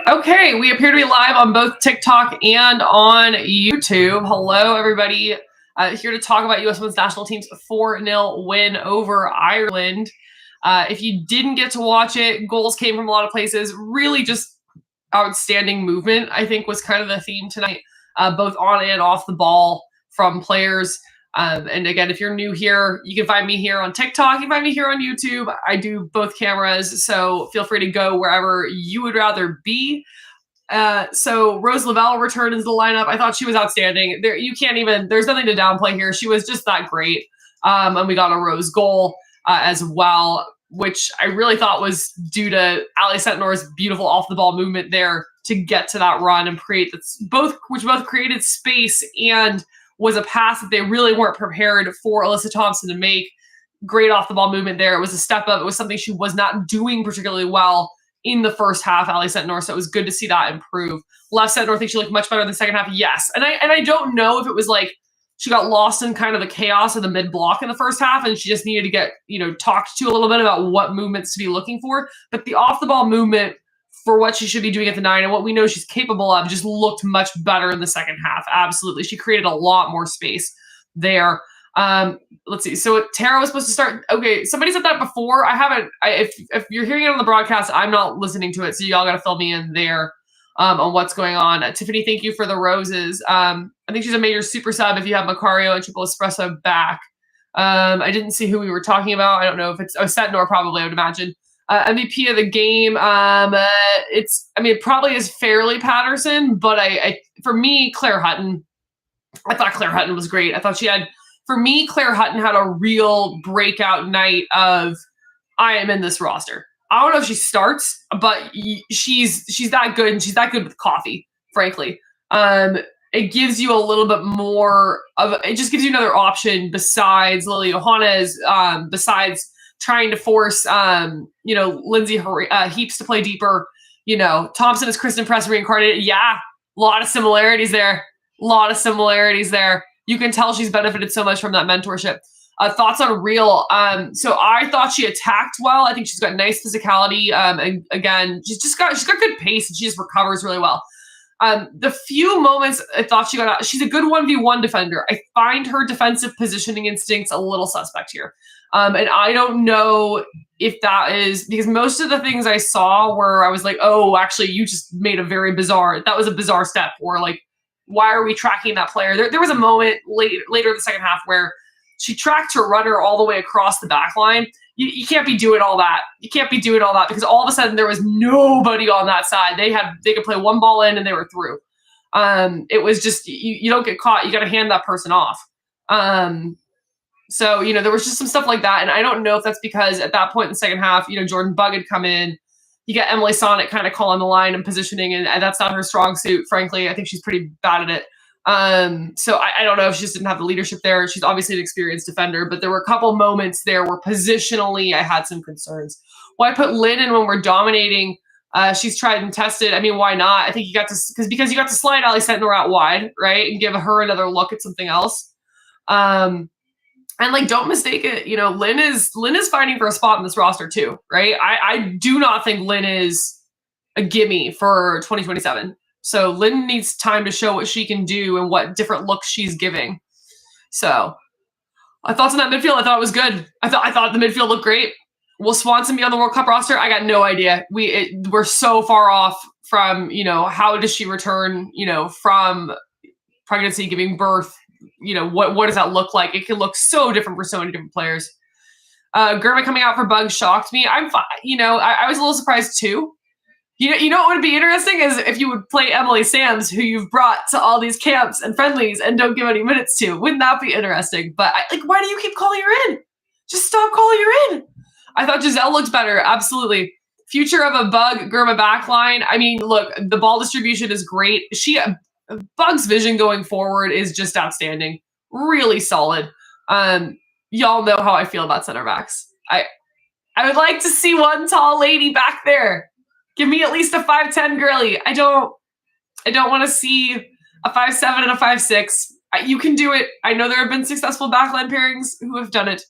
Okay, we appear to be live on both TikTok and on YouTube. Hello, everybody. Here to talk about US Women's National Team's 4-0 win over Ireland. If you didn't get to watch it, goals came from a lot of places. Really just outstanding movement, I think, was kind of the theme tonight, both on and off the ball from players. And again, if you're new here, you can find me here on TikTok. You can find me here on YouTube. I do both cameras, so feel free to go wherever you would rather be. So Rose Lavelle returned into the lineup. I thought she was outstanding. There's nothing to downplay here. She was just that great. And we got a Rose goal as well, which I really thought was due to Ali Sentnor's beautiful off-the-ball movement there to get to that run and create both created space and was a pass that they really weren't prepared for Alyssa Thompson to make. Great off-the-ball movement there. It was a step up. It was something she was not doing particularly well in the first half, Ali Sentnor, so it was good to see that improve. Left Sentnor, I think she looked much better in the second half, yes. And I don't know if it was like she got lost in kind of the chaos of the mid-block in the first half and she just needed to get, talked to a little bit about what movements to be looking for. But the off-the-ball movement for what she should be doing at the 9 and what we know she's capable of just looked much better in the second half. Absolutely. She created a lot more space there. Let's see. So Tara was supposed to start. Okay, somebody said that before. If you're hearing it on the broadcast, I'm not listening to it. So y'all got to fill me in there on what's going on. Tiffany, thank you for the roses. I think she's a major super sub if you have Macario and Triple Espresso back. I didn't see who we were talking about. I don't know if it's Sentnor probably, I would imagine. MVP of the game. It probably is fairly Patterson, but for me, Claire Hutton. I thought Claire Hutton was great. I thought for me, Claire Hutton had a real breakout night of I am in this roster. I don't know if she starts, but she's that good, and she's that good with coffee, frankly. It gives you a little bit more it just gives you another option besides Lily Johannes, besides trying to force Lindsay Heaps to play deeper. Thompson is Kristen Press reincarnated. Yeah, a lot of similarities there. You can tell she's benefited so much from that mentorship. Thoughts on Real? So I thought she attacked well. I think she's got nice physicality. And again, she's got good pace and she just recovers really well. The few moments I thought she got out, she's a good 1v1 defender. I find her defensive positioning instincts a little suspect here. And I don't know if that is because most of the things I saw where I was like, oh, actually, you just made that was a bizarre step, or like, why are we tracking that player? There was a moment later in the second half where she tracked her runner all the way across the back line. You can't be doing all that. Because all of a sudden there was nobody on that side. They could play one ball in and they were through. It was just you don't get caught. You got to hand that person off. So there was just some stuff like that, and I don't know if that's because at that point in the second half, Jordan Bugg had come in. You get Emily Sonnet kind of calling the line and positioning, and that's not her strong suit, frankly. I think she's pretty bad at it. So I don't know if she just didn't have the leadership there. She's obviously an experienced defender, but there were a couple moments there where positionally I had some concerns. Why put Lynn in when we're dominating? She's tried and tested. I mean, why not? I think because you got to slide Ali Sentnor out wide, right, and give her another look at something else. And don't mistake it, Lynn is fighting for a spot in this roster too, right? I do not think Lynn is a gimme for 2027. So Lynn needs time to show what she can do and what different looks she's giving. So my thoughts on that midfield, I thought it was good. I thought the midfield looked great. Will Swanson be on the World Cup roster? I got no idea. We're so far off from, how does she return, from pregnancy, giving birth? What does that look like? It can look so different for so many different players. Germa coming out for Bugg shocked me. I'm fine. I was a little surprised too. What would be interesting is if you would play Emily Sams, who you've brought to all these camps and friendlies and don't give any minutes to. Wouldn't that be interesting? But why do you keep calling her in? Just stop calling her in. I thought Giselle looked better. Absolutely. Future of a Bugg Germa backline. I mean, look, the ball distribution is great. Bugg's vision going forward is just outstanding. Really solid. Y'all know how I feel about center backs. I would like to see one tall lady back there. Give me at least a 5'10" girly. I don't want to see a 5'7" and a 5'6". You can do it. I know there have been successful backline pairings who have done it.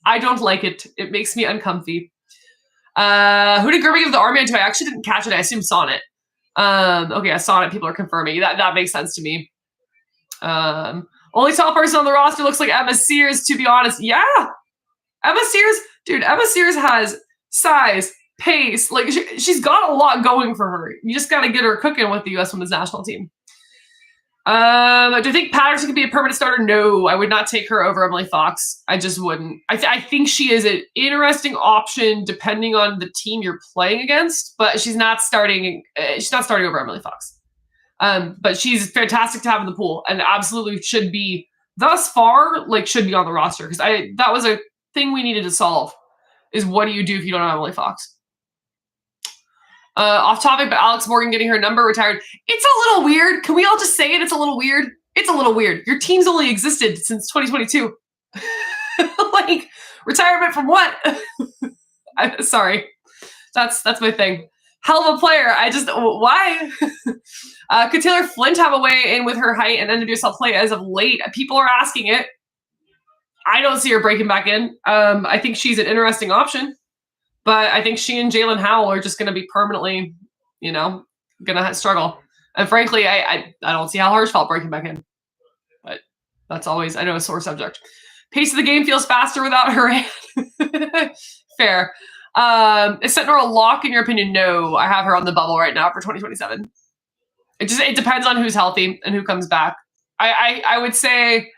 I don't like it. It makes me uncomfy. Who did Germa give the armband to? I actually didn't catch it. I assume Sonnet. Okay, I saw it. People are confirming. That makes sense to me. Only tall person on the roster looks like Emma Sears, to be honest. Yeah. Emma Sears, dude, Emma Sears has size, pace. Like, she's got a lot going for her. You just got to get her cooking with the U.S. Women's National Team. Do you think Patterson could be a permanent starter? No, I would not take her over Emily Fox. I just wouldn't. I think she is an interesting option depending on the team you're playing against, but she's not starting. She's not starting over Emily Fox. But she's fantastic to have in the pool and absolutely should be, thus far, like, should be on the roster, because that was a thing we needed to solve, is what do you do if you don't have Emily Fox? Off topic, but Alex Morgan getting her number retired. It's a little weird. Can we all just say it? It's a little weird. It's a little weird. Your team's only existed since 2022. Like, retirement from what? Sorry. That's my thing. Hell of a player. Why? Could Taylor Flint have a way in with her height and NWSL play as of late? People are asking it. I don't see her breaking back in. I think she's an interesting option, but I think she and Jalen Howell are just going to be permanently, going to struggle. And frankly, I don't see Hal Hirschfeld breaking back in, but that's always, I know, a sore subject. Pace of the game feels faster without her hand. Fair. Is Sentinel a lock in your opinion? No, I have her on the bubble right now for 2027. It depends on who's healthy and who comes back. I would say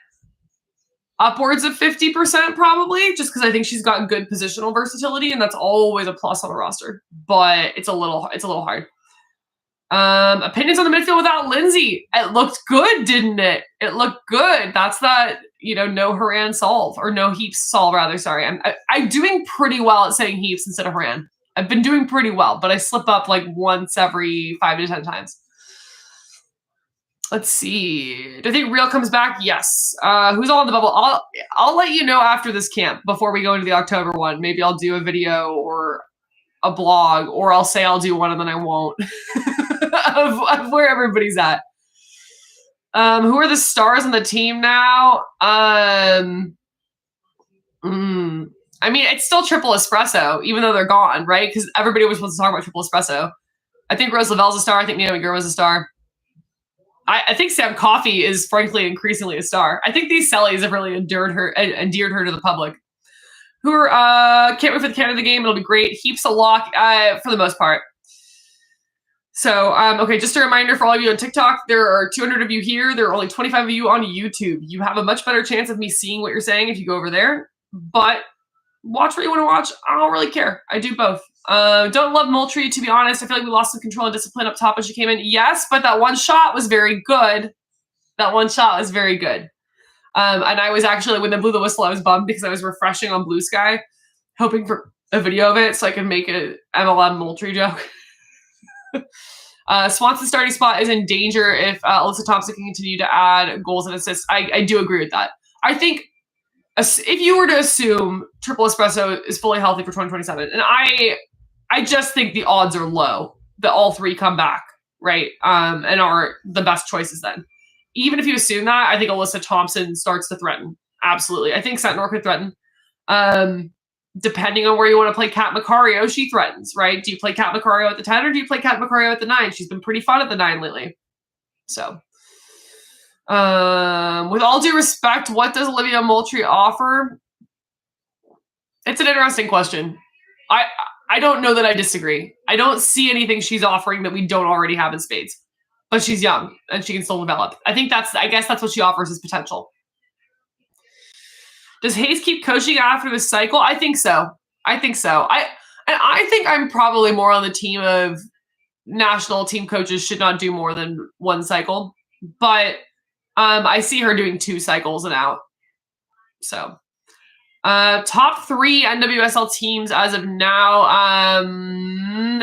upwards of 50% probably, just because I think she's got good positional versatility, and that's always a plus on a roster. But it's a little hard. Opinions on the midfield without Lindsay. It looked good, didn't it? It looked good. That's that, no Haran solve, or no Heaps solve, rather. Sorry. I'm doing pretty well at saying Heaps instead of Haran. I've been doing pretty well, but I slip up like once every 5 to 10 times. Let's see. Do you think Real comes back? Yes. Who's all on the bubble? I'll let you know after this camp before we go into the October one. Maybe I'll do a video or a blog, or I'll say I'll do one and then I won't of where everybody's at. Who are the stars on the team now? I mean, it's still Triple Espresso, even though they're gone, right? Because everybody was supposed to talk about Triple Espresso. I think Rose Lavelle's a star. I think Naomi Gurma's a star. I think Sam Coffey is, frankly, increasingly a star. I think these Sellies have really endeared her to the public. Who are can't wait for the Canada game. It'll be great. Heaps of lock for the most part. So, okay, just a reminder for all of you on TikTok, there are 200 of you here. There are only 25 of you on YouTube. You have a much better chance of me seeing what you're saying if you go over there. But watch what you want to watch. I don't really care. I do both. Don't love Moultrie, to be honest. I feel like we lost some control and discipline up top when she came in. Yes, but that one shot was very good. And I was actually, when they blew the whistle, I was bummed because I was refreshing on Blue Sky, hoping for a video of it so I could make an MLM Moultrie joke. Swanson's starting spot is in danger if Alyssa Thompson can continue to add goals and assists. I do agree with that. I think if you were to assume Triple Espresso is fully healthy for 2027, and I just think the odds are low that all three come back, right? And are the best choices then. Even if you assume that, I think Alyssa Thompson starts to threaten. Absolutely. I think Sentinel could threaten. Depending on where you want to play Kat Macario, she threatens, right? Do you play Kat Macario at the 10 or do you play Kat Macario at the 9? She's been pretty fun at the 9 lately. So, with all due respect, what does Olivia Moultrie offer? It's an interesting question. I don't know that I disagree. I don't see anything she's offering that we don't already have in spades. But she's young and she can still develop. I guess that's what she offers is potential. Does Hayes keep coaching after this cycle? I think so. I think I'm probably more on the team of national team coaches should not do more than one cycle. But I see her doing 2 cycles and out. So top 3 NWSL teams as of now.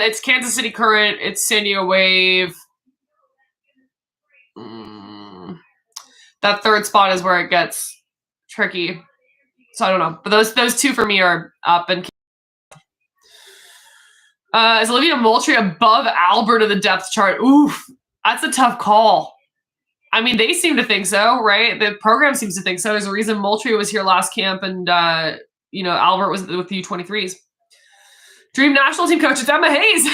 It's Kansas City Current. It's San Diego Wave. That third spot is where it gets tricky. So I don't know. But those 2 for me are up. And is Olivia Moultrie above Albert in the depth chart? Oof. That's a tough call. I mean, they seem to think so, right? The program seems to think so. There's a reason Moultrie was here last camp and, Albert was with the U23s. Dream national team coach, it's Emma Hayes.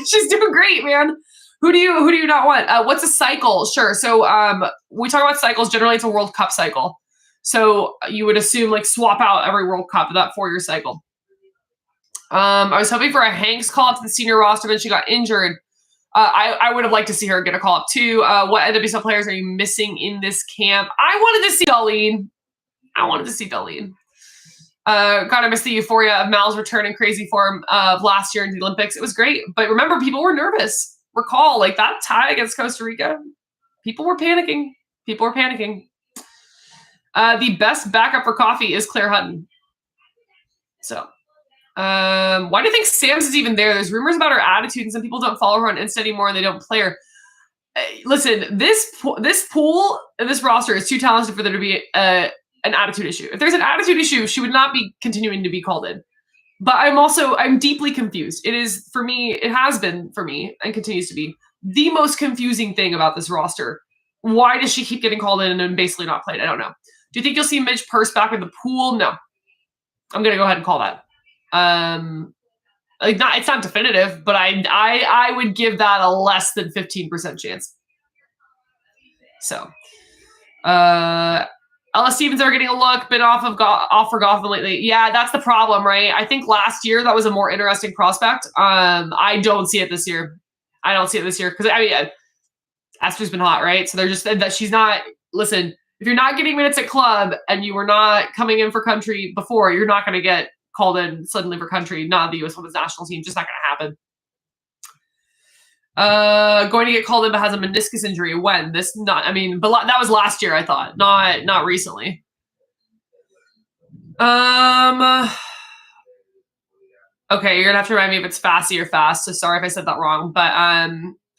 She's doing great, man. Who do you not want? What's a cycle? Sure. So we talk about cycles. Generally, it's a World Cup cycle. So you would assume like swap out every World Cup, that 4-year cycle. I was hoping for a Hanks call up to the senior roster, then she got injured. I would have liked to see her get a call up too. What NWSL players are you missing in this camp? I wanted to see Darlene. Gotta miss the euphoria of Mal's return in crazy form of last year in the Olympics. It was great. But remember, people were nervous. Recall, like that tie against Costa Rica, people were panicking. The best backup for Coffee is Claire Hutton. So, why do you think Sam's is even there? There's rumors about her attitude, and some people don't follow her on Insta anymore, and they don't play her. Listen, this pool and this roster is too talented for there to be an attitude issue. If there's an attitude issue, she would not be continuing to be called in. But I'm deeply confused. It has been for me, and continues to be the most confusing thing about this roster. Why does she keep getting called in and basically not played? I don't know. Do you think you'll see Midge Purse back in the pool? No. I'm gonna go ahead and call that. It's not definitive, but I would give that a less than 15% chance. So, Ella Stevens are getting a look, been off for Gotham lately. Yeah, that's the problem, right? I think last year that was a more interesting prospect. I don't see it this year. Because Esther's been hot, right? So they're just that she's not. Listen, if you're not getting minutes at club and you were not coming in for country before, you're not going to get called in suddenly for country. Not the U.S. Women's National Team. Just not going to happen. Going to get called in, but has a meniscus injury. When? But that was last year, I thought, not recently. Okay, you're gonna have to remind me if it's Fasty or Fast. So sorry if I said that wrong, but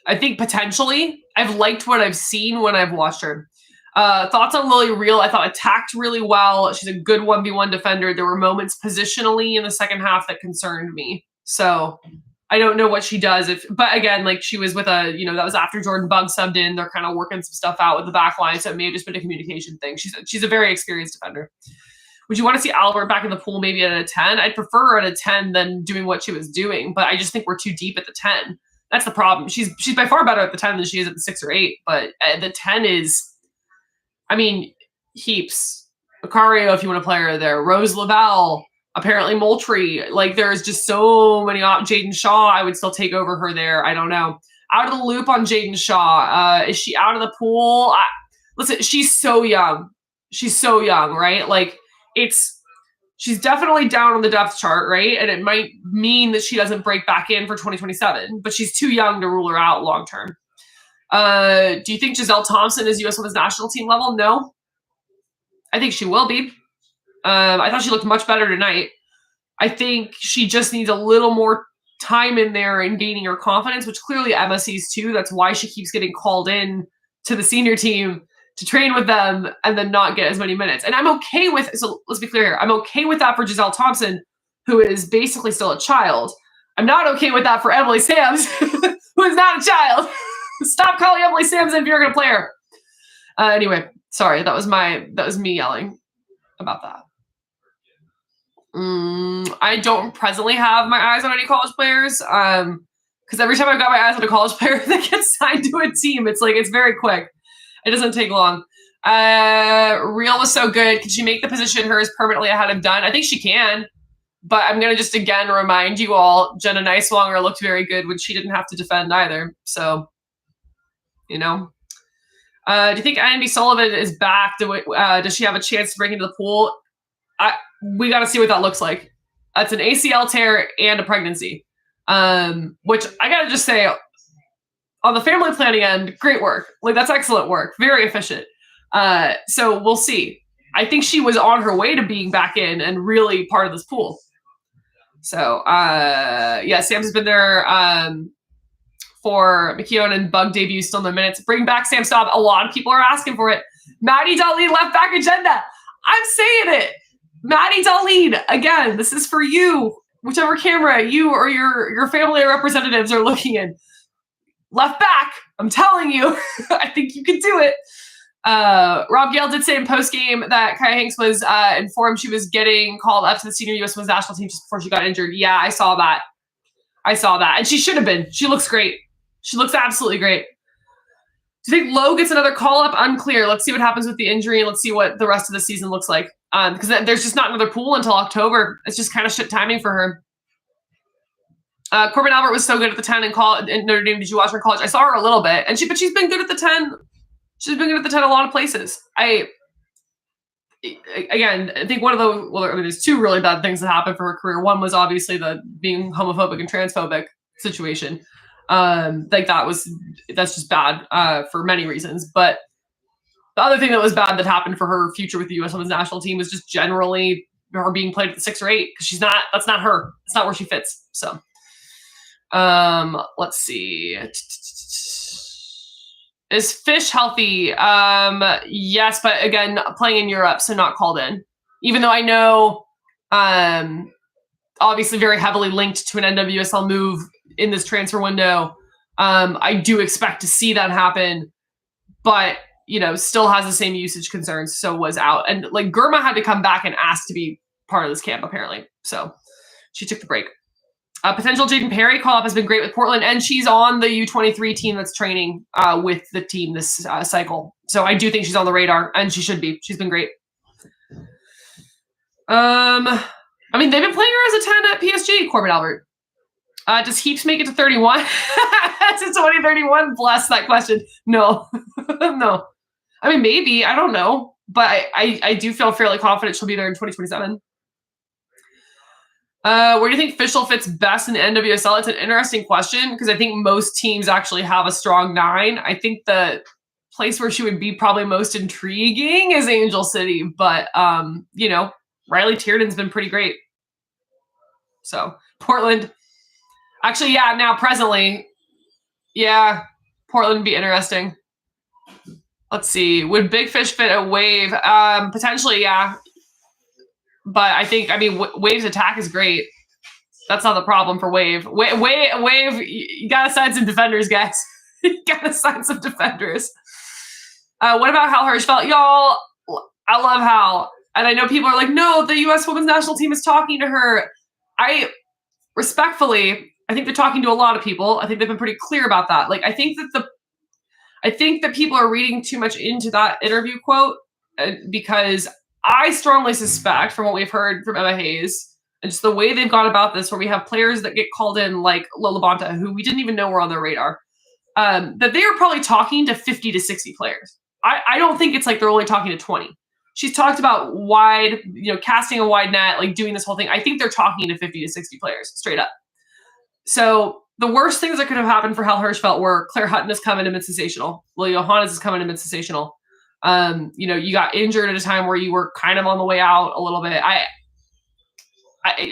I think potentially I've liked what I've seen when I've watched her. Thoughts on Lily Real? I thought attacked really well. She's a good 1v1 defender. There were moments positionally in the second half that concerned me. So I don't know what she does but again, like she was with that was after Jordan Bug subbed in. They're kind of working some stuff out with the back line. So it may have just been a communication thing. She's a very experienced defender. Would you want to see Albert back in the pool maybe at a 10? I'd prefer her at a 10 than doing what she was doing, but I just think we're too deep at the 10. That's the problem. She's by far better at the 10 than she is at the 6 or 8, but the 10 is, heaps. Macario, if you want to play her there. Rose Lavelle, apparently Moultrie. Like, there's just so many. Jaden Shaw, I would still take over her there. I don't know. Out of the loop on Jaden Shaw. Is she out of the pool? Listen, she's so young. Right? Like, she's definitely down on the depth chart, right? And it might mean that she doesn't break back in for 2027, but she's too young to rule her out long term. Do you think Giselle Thompson is U.S. Women's National Team level? No. I think she will be. I thought she looked much better tonight. I think she just needs a little more time in there and gaining her confidence, which clearly Emma sees too. That's why she keeps getting called in to the senior team to train with them and then not get as many minutes. And I'm okay with, so let's be clear here, I'm okay with that for Giselle Thompson, who is basically still a child. I'm not okay with that for Emily Sams, who is not a child. Stop calling Emily Sams if you're going to play her. Anyway, sorry, that was me yelling about that. I don't presently have my eyes on any college players. Because every time I've got my eyes on a college player that gets signed to a team, it's very quick. It doesn't take long. Real was so good. Can she make the position hers permanently ahead of Dunn? I think she can. But I'm going to just again remind you all, Jenna Neiswanger looked very good when she didn't have to defend either. So, do you think Andy Sullivan is back? Does she have a chance to break into the pool? We got to see what that looks like. That's an ACL tear and a pregnancy, which I got to just say, on the family planning end, great work. Like, that's excellent work. Very efficient. So we'll see. I think she was on her way to being back in and really part of this pool. So, Sam's has been there for McKeown and Bug debut, still no minutes. Bring back Sam Staub. A lot of people are asking for it. Maddie Darlene, left back agenda. I'm saying it. Maddie Darlene, again, this is for you. Whichever camera you or your family representatives are looking in. Left back, I'm telling you. I think you can do it. Rob Gale did say in postgame that Kaya Hanks was informed she was getting called up to the senior U.S. Women's National Team just before she got injured. Yeah, I saw that. And she should have been. She looks great. She looks absolutely great. Do you think Lowe gets another call-up? Unclear. Let's see what happens with the injury, and let's see what the rest of the season looks like. Because there's just not another pool until October. It's just kind of shit timing for her. Corbin Albert was so good at the 10 in Notre Dame. Did you watch her in college? I saw her a little bit, but she's been good at the 10. She's been good at the 10 a lot of places. I think one of the there's two really bad things that happened for her career. One was obviously the being homophobic and transphobic situation. That's just bad for many reasons. But the other thing that was bad that happened for her future with the U.S. Women's National Team was just generally her being played at the 6 or 8 because that's not her. It's not where she fits. So, let's see. Is Fish healthy? Yes, but again, playing in Europe, so not called in. Even though I know, obviously very heavily linked to an NWSL move in this transfer window. I do expect to see that happen, but still has the same usage concerns, so was out. And like Germa had to come back and ask to be part of this camp apparently, so she took the break. Potential Jaden Perry call-up has been great with Portland, and she's on the U23 team that's training with the team this cycle. So I do think she's on the radar, and she should be. She's been great. They've been playing her as a 10 at PSG, Corbin Albert. Does Heaps make it to 31? To 2031? Bless that question. No. No. Maybe. I don't know. But I do feel fairly confident she'll be there in 2027. Where do you think Fischel fits best in the NWSL? It's an interesting question because I think most teams actually have a strong 9. I think the place where she would be probably most intriguing is Angel City. But, Riley Tierden's been pretty great. So, Portland. Actually, yeah, now presently, yeah, Portland would be interesting. Let's see. Would Big Fish fit a Wave? Potentially, yeah. But Wave's attack is great. That's not the problem for Wave. Wave, you got to sign some defenders, guys. You got to sign some defenders. What about Hal Hirschfeld? Y'all, I love Hal. And I know people are like, no, the U.S. Women's National Team is talking to her. Respectfully, I think they're talking to a lot of people. I think they've been pretty clear about that. Like, I think that people are reading too much into that interview quote because I strongly suspect, from what we've heard from Emma Hayes, and just the way they've gone about this, where we have players that get called in like Lola Bonta, who we didn't even know were on their radar, that they are probably talking to 50 to 60 players. I don't think it's like they're only talking to 20. She's talked about casting a wide net, like doing this whole thing. I think they're talking to 50 to 60 players, straight up. So the worst things that could have happened for Hal Hirschfeld were Claire Hutton has come in and been sensational. Lily Johannes has come in and been sensational. You got injured at a time where you were kind of on the way out a little bit. I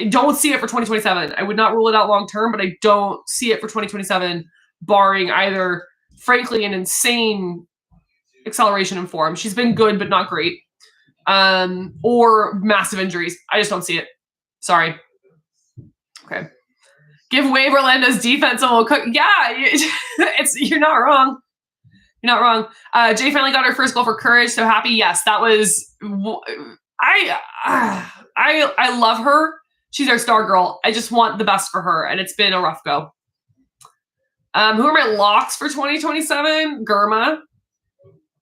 don't see it for 2027. I would not rule it out long term, but I don't see it for 2027, barring either, frankly, an insane acceleration in form. She's been good, but not great. Or massive injuries. I just don't see it. Sorry. Okay. Give Wave Orlando's defense and we'll cook. Yeah, you're not wrong. You're not wrong. Jay finally got her first goal for Courage. So happy. Yes, that was. I love her. She's our star girl. I just want the best for her, and it's been a rough go. Who are my locks for 2027? Germa.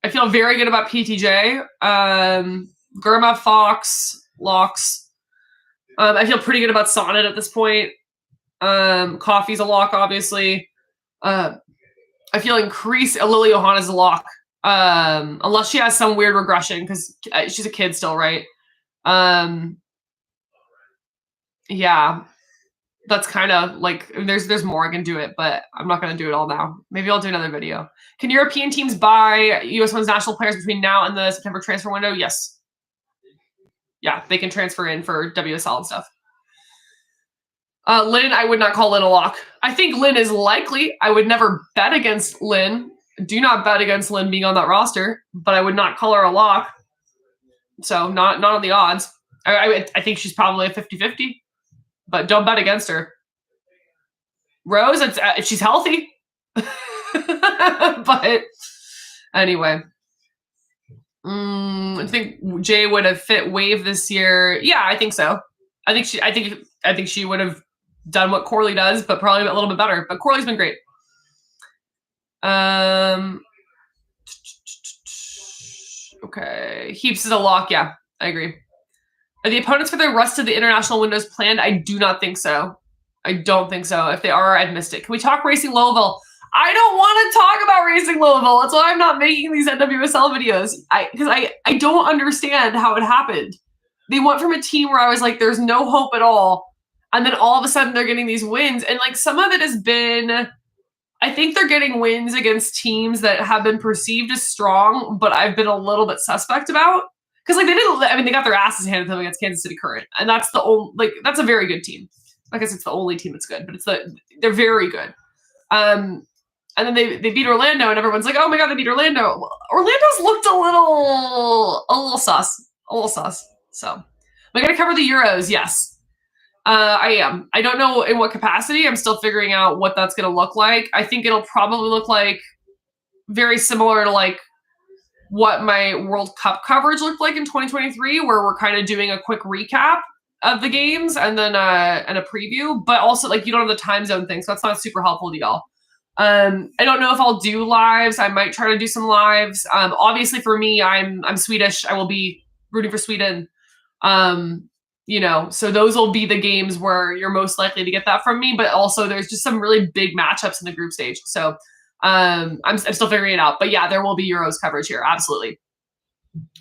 I feel very good about PTJ. Germa, Fox, locks. I feel pretty good about Sonnet at this point. Coffee's a lock, obviously. I feel Lily Johannes is a lock. Unless she has some weird regression, because she's a kid still, right? Yeah. That's kind of like, there's more I can do it, but I'm not going to do it all now. Maybe I'll do another video. Can European teams buy U.S. Women's national players between now and the September transfer window? Yes. Yeah, they can transfer in for WSL and stuff. Lynn, I would not call Lynn a lock. I think Lynn is likely. I would never bet against Lynn. Do not bet against Lynn being on that roster, but I would not call her a lock. So not on the odds. I think she's probably a 50-50, but don't bet against her. Rose, if she's healthy. But anyway. I think Jay would have fit Wave this year. Yeah, I think so. I think she would have done what Corley does, but probably a little bit better. But Corley's been great. Okay. Heaps is a lock. Yeah, I agree. Are the opponents for the rest of the international windows planned? I do not think so. I don't think so. If they are, I've missed it. Can we talk Racing Louisville? I don't want to talk about Racing Louisville. That's why I'm not making these NWSL videos. Because I don't understand how it happened. They went from a team where I was like, there's no hope at all. And then all of a sudden they're getting these wins. And like some of it has been, I think they're getting wins against teams that have been perceived as strong, but I've been a little bit suspect about. Because like they got their asses handed to them against Kansas City Current. And that's that's a very good team. I guess it's the only team that's good, but they're very good. And then they beat Orlando, and everyone's like, "Oh my god, they beat Orlando." Orlando's looked a little sus. So, am I going to cover the Euros? Yes, I am. I don't know in what capacity. I'm still figuring out what that's going to look like. I think it'll probably look like very similar to like what my World Cup coverage looked like in 2023, where we're kind of doing a quick recap of the games and then and a preview, but also like you don't have the time zone thing, so that's not super helpful to y'all. I don't know if I'll do lives. I might try to do some lives. Obviously for me, I'm Swedish. I will be rooting for Sweden. So those will be the games where you're most likely to get that from me, but also there's just some really big matchups in the group stage. So I'm still figuring it out, but yeah, there will be Euros coverage here. Absolutely.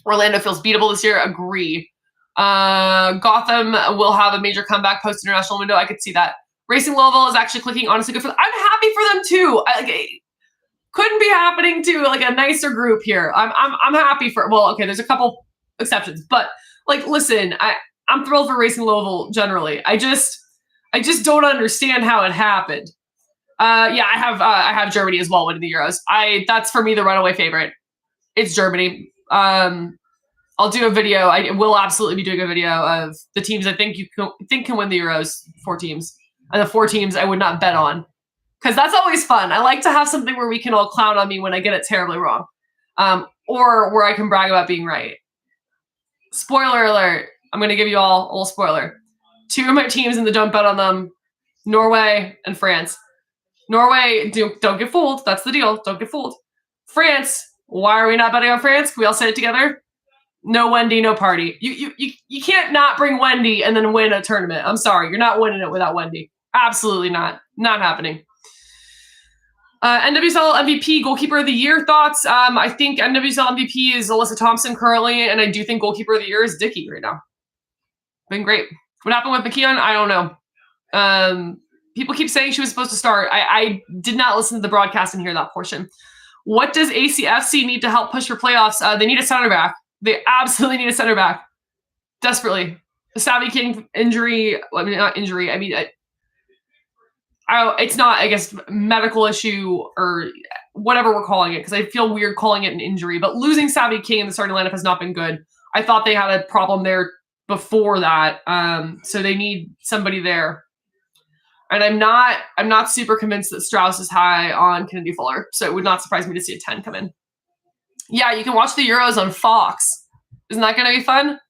Orlando feels beatable this year. Agree. Gotham will have a major comeback post international window. I could see that. Racing Louisville is actually clicking. Honestly, good for them. I'm happy for them too. Couldn't be happening to like a nicer group here. I'm happy for. Well, okay, there's a couple exceptions, but like, listen, I'm thrilled for Racing Louisville generally. I just don't understand how it happened. I have Germany as well winning the Euros. That's for me the runaway favorite. It's Germany. I'll do a video. I will absolutely be doing a video of the teams I think can win the Euros. 4 teams, and the 4 teams I would not bet on, because that's always fun. I like to have something where we can all clown on me when I get it terribly wrong, or where I can brag about being right. Spoiler alert! I'm going to give you all a little spoiler. 2 of my teams in the don't bet on them: Norway and France. Norway, don't get fooled. That's the deal. Don't get fooled. France. Why are we not betting on France? Can we all say it together? No Wendy, no party. You can't not bring Wendy and then win a tournament. I'm sorry. You're not winning it without Wendy. Absolutely not. Not happening. NWSL MVP, goalkeeper of the year thoughts. I think NWSL MVP is Alyssa Thompson currently, and I do think goalkeeper of the year is Dickey right now. Been great. What happened with McKeon? I don't know. People keep saying she was supposed to start. I did not listen to the broadcast and hear that portion. What does ACFC need to help push for playoffs? They need a center back. They absolutely need a center back. Desperately. The Savvy King injury, not injury. It's not, I guess, medical issue or whatever we're calling it, because I feel weird calling it an injury. But losing Savvy King in the starting lineup has not been good. I thought they had a problem there before that. So they need somebody there. And I'm not super convinced that Strauss is high on Kennedy Fuller. So it would not surprise me to see a 10 come in. Yeah, you can watch the Euros on Fox. Isn't that going to be fun?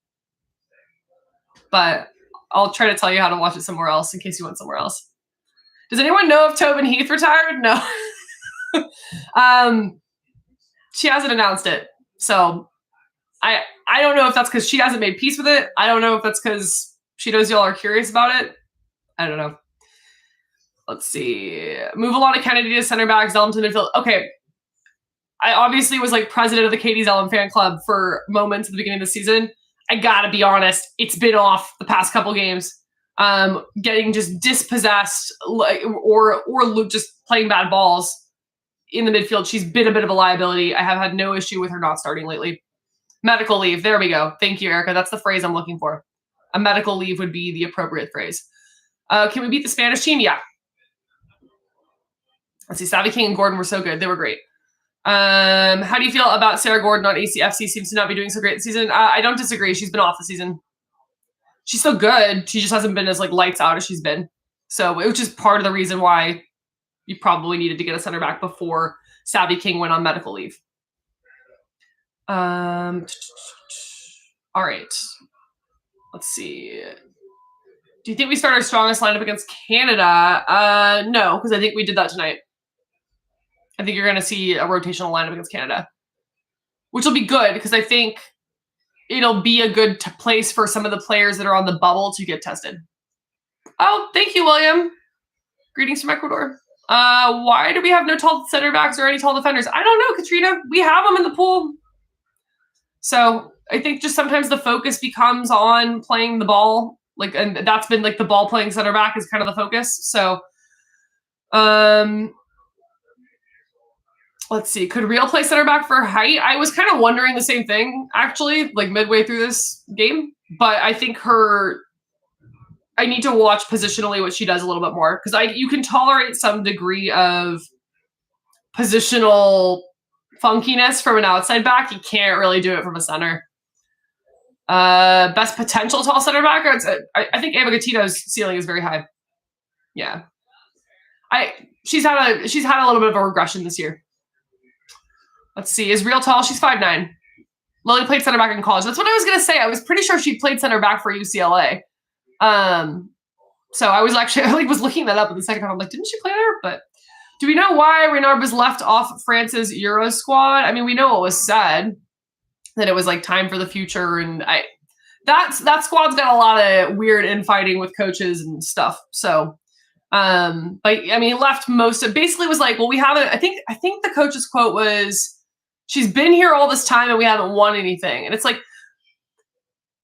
But I'll try to tell you how to watch it somewhere else in case you want somewhere else. Does anyone know if Tobin Heath retired? No. She hasn't announced it. So I don't know if that's because she hasn't made peace with it. I don't know if that's because she knows y'all are curious about it. I don't know. Let's see. Move Alana Kennedy to center back, Zellum to midfield. Okay. I obviously was like president of the Katie Zellum fan club for moments at the beginning of the season. I gotta be honest, it's been off the past couple games. Getting just dispossessed, or just playing bad balls in the midfield. She's been a bit of a liability. I have had no issue with her not starting lately. Medical leave. There we go. Thank you, Erica. That's the phrase I'm looking for. A medical leave would be the appropriate phrase. Can we beat the Spanish team? Yeah. Let's see. Savvy King and Gordon were so good. They were great. How do you feel about Sarah Gordon on ACFC? Seems to not be doing so great this season. I don't disagree. She's been off the season. She's still good. She just hasn't been as like lights out as she's been. So, which is part of the reason why you probably needed to get a center back before Savvy King went on medical leave. All right. Let's see. Do you think we start our strongest lineup against Canada? No, because I think we did that tonight. I think you're going to see a rotational lineup against Canada, which will be good because I think it'll be a good place for some of the players that are on the bubble to get tested. Oh, thank you, William. Greetings from Ecuador. Why do we have no tall center backs or any tall defenders? I don't know, Katrina. We have them in the pool. So I think just sometimes the focus becomes on playing the ball. And that's been the ball playing center back is kind of the focus. So let's see. Could Real play center back for height? I was kind of wondering the same thing, actually, midway through this game. But I think I need to watch positionally what she does a little bit more because you can tolerate some degree of positional funkiness from an outside back. You can't really do it from a center. Best potential tall center back. I think Ava Gatito's ceiling is very high. Yeah, she's had a little bit of a regression this year. Let's see. Is Real tall? She's 5'9". Lily played center back in college. That's what I was gonna say. I was pretty sure she played center back for UCLA. So I was actually was looking that up in the second half. I'm like, didn't she play there? But do we know why Renard was left off France's Euro squad? I mean, we know what was said, that it was time for the future, and that squad's got a lot of weird infighting with coaches and stuff. So, but I mean, left most of basically was well, we haven't. I think the coach's quote was, "She's been here all this time and we haven't won anything," and it's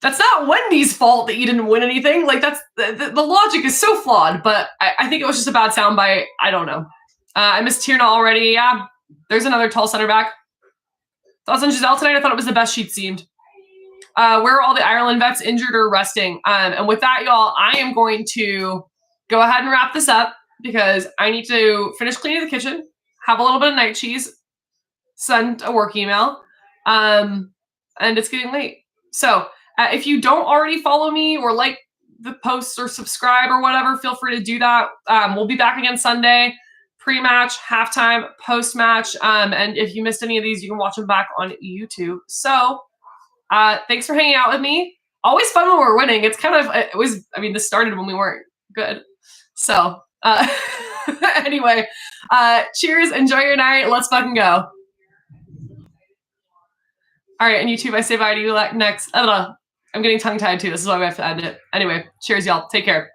that's not Wendy's fault that you didn't win anything. That's the logic is so flawed. But I think it was just a bad soundbite. I don't know. I missed Tierna already. Yeah, there's another tall center back. Thoughts on Giselle tonight? I thought it was the best she'd seemed. Where are all the Ireland vets injured or resting? And with that, y'all, I am going to go ahead and wrap this up because I need to finish cleaning the kitchen, have a little bit of night cheese, send a work email, and it's getting late. So if you don't already follow me or like the posts or subscribe or whatever, feel free to do that. We'll be back again Sunday. Pre-match, halftime, post-match. And if you missed any of these, you can watch them back on YouTube. So thanks for hanging out with me. Always fun when we're winning. It's this started when we weren't good. So anyway, cheers. Enjoy your night. Let's fucking go. All right, and YouTube, I say bye to you next. I'm getting tongue-tied too. This is why we have to end it. Anyway, cheers, y'all. Take care.